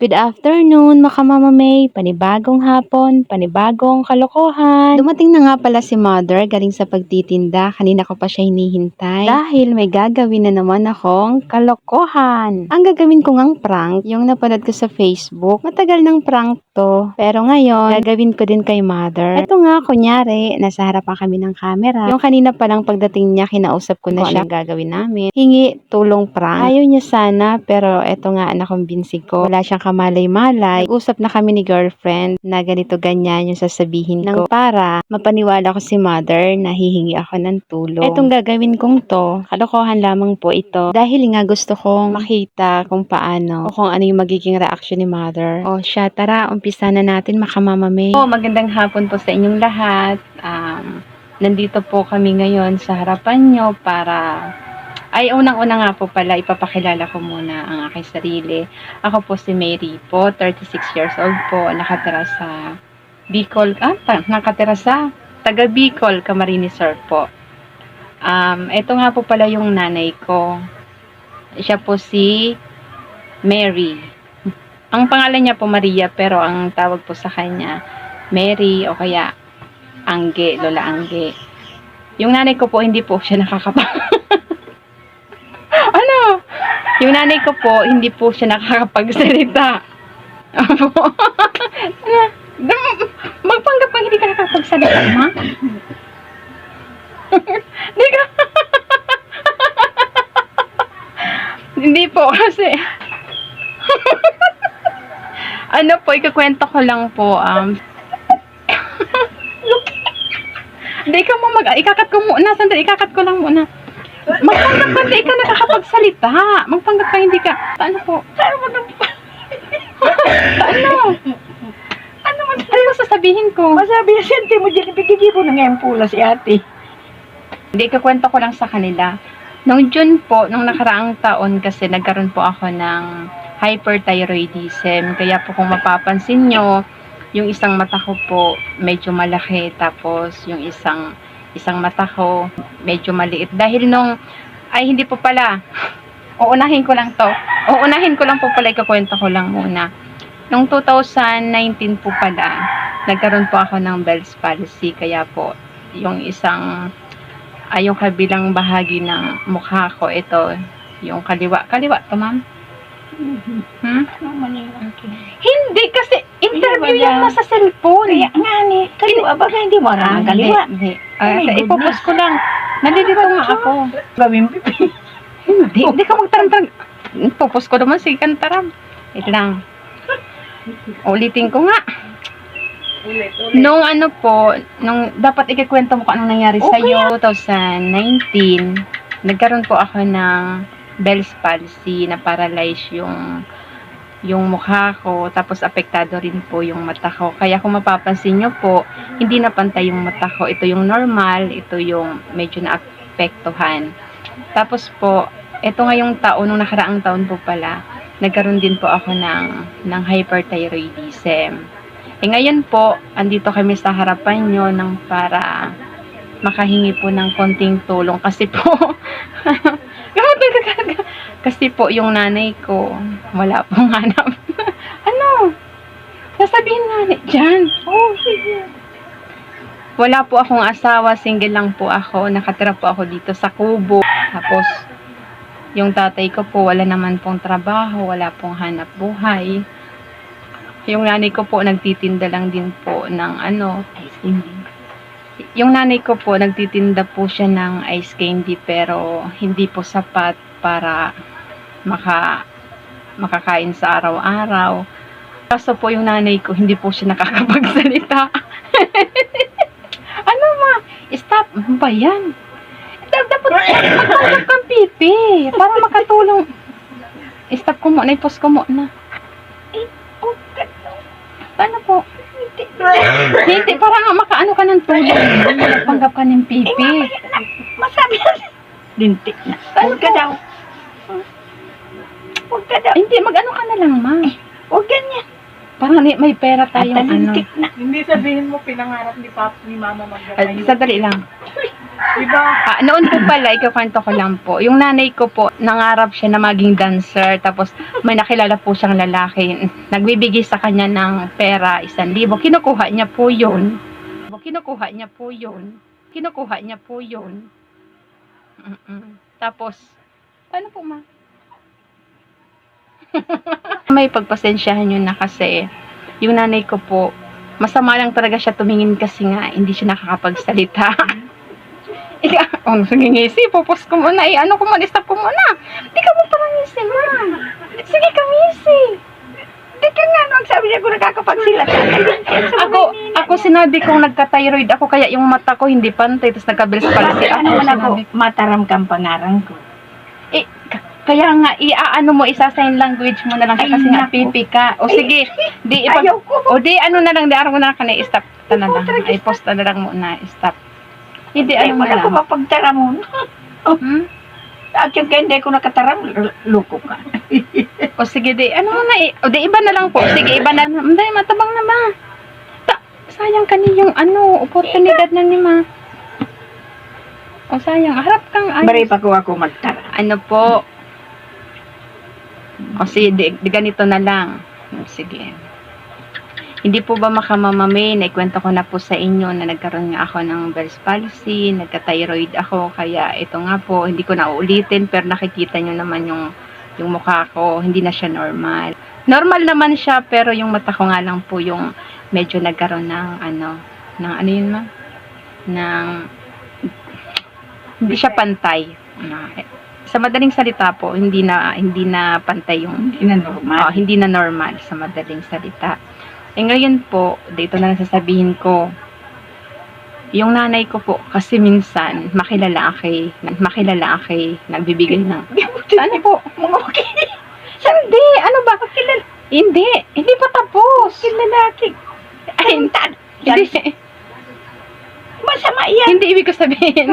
Good afternoon, Mama May. Panibagong hapon, panibagong kalokohan. Dumating na nga pala si Mother galing sa pagtitinda. Kanina ko pa siya hinihintay. Dahil may gagawin na naman akong kalokohan. Ang gagawin ko ngang prank, yung napanood ko sa Facebook. Matagal ng prank to. Pero ngayon, gagawin ko din kay Mother. Ito nga, kunyari, nasa harapan kami ng camera. Yung kanina palang pagdating niya, kinausap ko na siya. Anong gagawin namin? Hingi tulong prank. Ayaw niya sana, pero eto nga, nakumbinsi ko. Wala siyang kamalay-malay. Usap na kami ni girlfriend na ganito ganyan yung sasabihin ko para mapaniwala ko si Mother na hihingi ako ng tulong. Etong gagawin kong to, kalokohan lamang po ito. Dahil nga gusto kong makita kung paano o kung ano yung magiging reaction ni Mother. O siya, tara, umpisa na natin makamamame. Magandang hapon po sa inyong lahat. Nandito po kami ngayon sa harapan nyo para... Ay, unang-una nga po pala, ipapakilala ko muna ang aking sarili. Ako po si Mary po, 36 years old po, nakatira sa Bicol, nakatira sa taga Bicol, Camarines Sur po. Ito nga po pala yung nanay ko. Siya po si Mary. Ang pangalan niya po Maria, pero ang tawag po sa kanya, Mary o kaya Angge, Lola Angge. Yung nanay ko po, hindi po siya yung nanay ko po, hindi po siya nakakapagsalita. Magpanggap kang hindi ka nakakapagsalita, ma? Hindi ka... Hindi po, kasi... Ano po, ikakwento ko lang po, Hindi ka mo ikakat ko muna, sandali, ikakat ko lang muna. Magpanggap ka hindi ka nakakapagsalita. Magpanggap ka hindi ka. Ano po? Ano sasabihin ko? Masabi na siyente mo dyan, ibigigibo ng empula si ate. Hindi, kakwento ko lang sa kanila. Nung June po, nung nakaraang taon kasi nagkaroon po ako ng hyperthyroidism. Kaya po kung mapapansin nyo, yung isang mata ko po medyo malaki. Tapos yung isang mata ko medyo maliit. Dahil hindi po pala. Uunahin ko lang po pala, ikakwento ko lang muna. Noong 2019 po pala, nagkaroon po ako ng Bell's palsy. Kaya po, yung yung kabilang bahagi ng mukha ko, ito, yung kaliwa to, ma'am? Hindi, kasi interview yan na sa cellphone. Kaya nga ni, kaliwa ba hindi mo naman kaliwa? Hindi. Ipopos ko lang. Nalilito nga ako. Gawin pipi. Hindi ka magtarang-tarang. Popos ko naman, sige kang tarang. Wait lang. Ulitin ko nga. Nung dapat ikikwento mo kung anong nangyari sa'yo, 2019, nagkaroon po ako ng Bell's palsy na paralyze yung mukha ko, tapos apektado rin po yung mata ko. Kaya kung mapapansin nyo po, hindi na pantay yung mata ko. Ito yung normal, ito yung medyo naapektuhan. Tapos po, ito ngayong taon, nung nakaraang taon po pala, nagkaroon din po ako ng hyperthyroidism. Ngayon po, andito kami sa harapan nyo para makahingi po ng konting tulong. Kasi po, kasi po yung nanay ko, wala pong hanap. Ano? Sasabihin nga dyan. Sige. Wala po akong asawa, single lang po ako. Nakatira po ako dito sa Kubo. Tapos, yung tatay ko po, wala naman pong trabaho, wala pong hanap buhay. Yung nanay ko po, nagtitinda lang din po ng ice candy. Yung nanay ko po, nagtitinda po siya ng ice candy, pero hindi po sapat para makakain sa araw-araw. Kaso po yung nanay ko, hindi po siya nakakapagsalita. Ano ma? Stop! Ano ba yan? Dapat magpasok kang pipi para makatulong. Stop ko muna, i-pause ko muna. Paano po? Hindi, para nga makaano ka ng tulong. Magpanggap ka ng pipi. Masabi na. Lintik na. Huwag ka daw. Hindi, mag-ano ka na lang, ma. Huwag ganyan. Parang may pera tayong lintik na. Hindi sabihin mo pinangarap ni Mama magdalay. Sadali lang. Diba? Noon po pala, ikukwento ko lang po. Yung nanay ko po, nangarap siya na maging dancer. Tapos may nakilala po siyang lalaki. Nagbibigay sa kanya ng pera, 1,000. Kinukuha niya po yun. Kinukuha niya po yun. Kinukuha niya po yun. Tapos, paano po ma? May pagpasensyahan yun na kasi yung nanay ko po, masama lang talaga siya tumingin kasi nga hindi siya nakakapagsalita. Sige ngisi, pupos ko muna. Ano ko muna, stop ko muna. Di ka mo pangisi, ma. Sige, kamisi. Di ka nga, no, ang sabi niya kung nakakapagsilat. Ako sinabi kong nagka-thyroid ako, kaya yung mata ko hindi pantay, tapos nagka-bills palsy ako. Ano man ako, mataram kang pangarang ko. Kaya nga, ano mo, isa-sign language mo na lang siya kasi nga pipi ka. O sige, Ayaw ko. O di, ano na lang, di araw mo na ka na, stop ka na lang. Ay, post na lang muna, stop. Hindi, Ay, ano mo wala ko lang. mapagtaramon. Hmm? At yung kaya hindi ko nakataram, loko ka. O sige, di, ano mo na, o di, iba na lang po. Sige, iba na. Hindi, matabang na ba? Sayang ka niyong, oportunidad na ni ma. O sayang, harap kang, Bari pa ko ako magtara. ano po. O sige, di ganito na lang. Sige. Hindi po ba makamamami, naikwento ko na po sa inyo na nagkaroon nga ako ng Bell's palsy, nagka-thyroid ako, kaya ito nga po, hindi ko na uulitin, pero nakikita nyo naman yung mukha ko, hindi na siya normal. Normal naman siya, pero yung mata ko nga lang po yung medyo nagkaroon ng ano yun ma? Hindi siya pantay. Sa madaling salita po, hindi na pantay yung, Hindi na normal. hindi na normal sa madaling salita. Ngayon po, dito na lang sasabihin ko, yung nanay ko po, kasi minsan, makilala aki, nagbibigay ng, ano po? Mga okay. Hindi, ano ba? Hindi pa tapos. Lalaki. Ay, hindi, Masama yan. hindi ibig ko sabihin.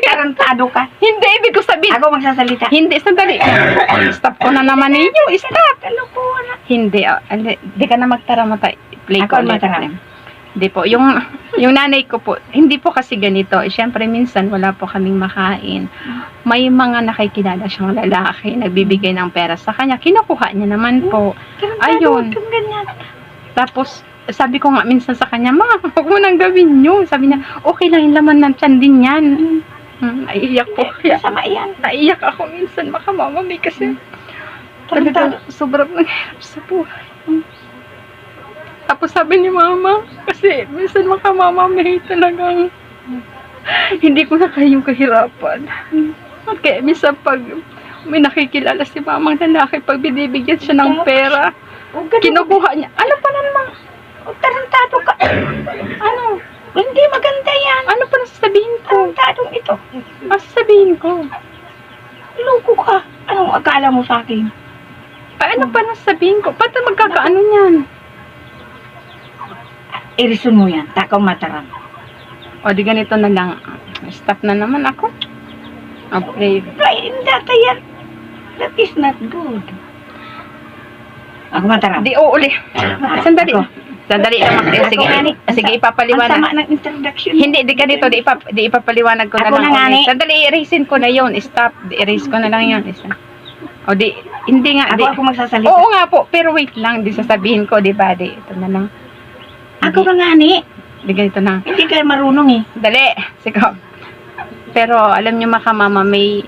Tarantado ka. Hindi ibig ko sabihin. Ako magsasalita. Hindi, sandali. Stop ko na naman ninyo. Stop. Ano po? Hindi, di ka na magtaramata. Play ko Ako ulit. mataram. Hindi po, yung nanay ko po, hindi po kasi ganito. Siyempre, minsan wala po kaming makain. May mga nakikilala siyang lalaki, nagbibigay ng pera sa kanya. Kinukuha niya naman po. Ayun. Kung ganyan. Tapos, sabi ko nga minsan sa kanya, ma, huwag mo nang gawin yun. Sabi niya, okay lang, yung laman ng tiyan din yan. Naiiyak po. Masama yan. Naiiyak ako minsan, baka mamami kasi. Talaga, sobrang nangyayarap sa buhay. Tapos sabi ni mama, kasi minsan makamamami talagang hindi ko na kayong kahirapan. Kaya minsan pag may nakikilala si mamang lalaki, pag binibigyan siya ng pera, kinukuha niya. Ano pa naman? Tarantado ka. Ano? Hindi maganda yan. Ano pa nasasabihin ko? Tarantadong ito. Masasabihin ko? Loko ka. Anong akala mo sa akin? Ay, ano pa nasasabihin ko? Ba't magkakaano niyan? Irison mo yan. Takaw mataram. O, di ganito na lang. Stop na naman ako. Okay. Ay, data yan. That is not good. Ako mataram. Di uuli. Sandali. Ako. Sandali lang. Sige, sige, Ang ipapaliwanag. sama ng introduction. Hindi, di ganito. Di ipapaliwanag ko na Ako lang. na nga, ulit. ni. Sandali, i-erasein ko na yun. Stop. I-erase ko na lang yun. O, hindi nga. Ako magsasalita. Oo nga po. Pero wait lang. Di sasabihin ko, di ba? Ito na lang. Ako ka nga ni. Di ganito na. Hindi ka marunong eh. Dali. Sige. Pero alam niyo mama,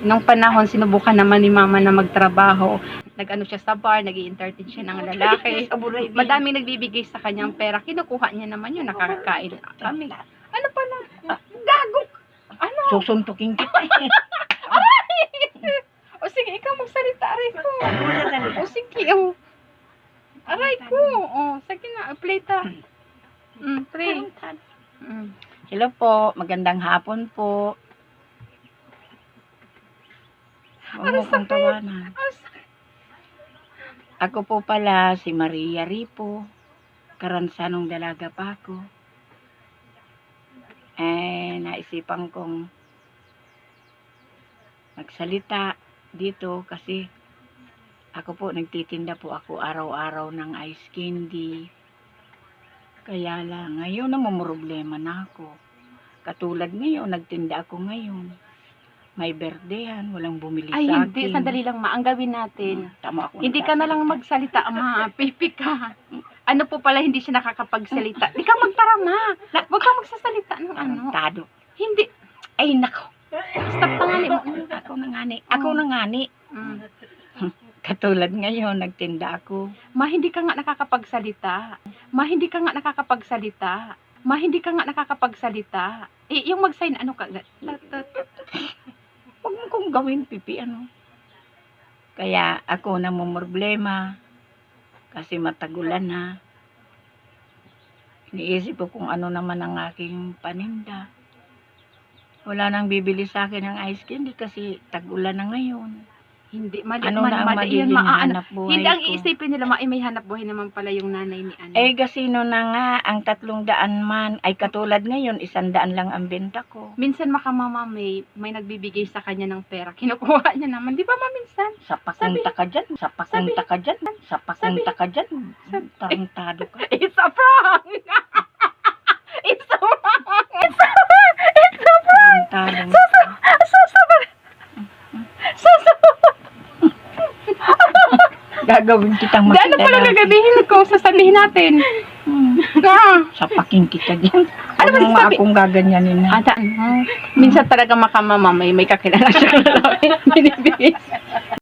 nung panahon sinubukan naman ni mama na magtrabaho. Nag-ano siya sa bar, nag-i-entertain siya ng lalaki. Madaming nagbibigay sa kanyang pera. Kinukuha niya naman yun, nakakakain kami. Ano pa na? Gago. Ano? Susuntukin kita. O sige, ikaw magsalita. Aray ko. Ako magsasalita. O sige, o. Aray ko. O, sige na, play ta. Play. Hello po. Magandang hapon po. Huwag mo kong tawanan. Ako po pala si Maria Ripo. Karansanong dalaga pa ako. Naisipan kong magsalita dito kasi ako po nagtitinda po ako araw-araw ng ice candy. Kaya lang, ngayon namumroblema na ako. Katulad ngayon, nagtinda ako ngayon. May berdehan, walang bumili Ay, sa hindi. akin. Sandali lang, ma. Ang gawin natin. Tama ako. Hindi ka na lang magsalita, ma. Pipi ka. Ano po pala, hindi siya nakakapagsalita. Di ka magtara, ma. Huwag ka magsasalita ng ano. Tarantado. Hindi. Ay, nako. Stop pa nga ni mo. Ako na ngani. Ako na ngani. Mm. Katulad ngayon, nagtinda ako. Ma, hindi ka nga nakakapagsalita. Ma, hindi ka nga nakakapagsalita. Ma, hindi ka nga nakakapagsalita. Eh, yung mag-sign, ano ka? Huwag mo kong gawin, pipi, ano. Kaya ako na problema kasi matagulan na. Iniisip ko kung ano naman ang aking paninda. Wala nang bibili sa akin ng ice candy kasi tag-ulan na ngayon. Hindi, mali, Ano na ang mali yan, magiging ma. hanap buhay Hindi, ang ko? iisipin nila, ma, eh, may hanap buhay naman pala yung nanay ni ano. Eh, gasino na nga, ang 300 man, ay katulad ngayon, 100 lang ang benta ko. Minsan makamama may nagbibigay sa kanya ng pera. Kinukuha niya naman. Di ba, ma, minsan? Sa pakunta ka dyan, sa pakunta ka dyan, sa pakunta ka dyan. Tarantado ka. It's a prank! It's a prank! Tarantado ka. Gagawin kitang Di, ano pala makilala. gagabihin ko? Sasabihin natin. Sa paking kita dyan. Ano ba Ano nga sasabi- akong gaganyanin na? Minsan talaga makamama may kakilala siya. Binibigay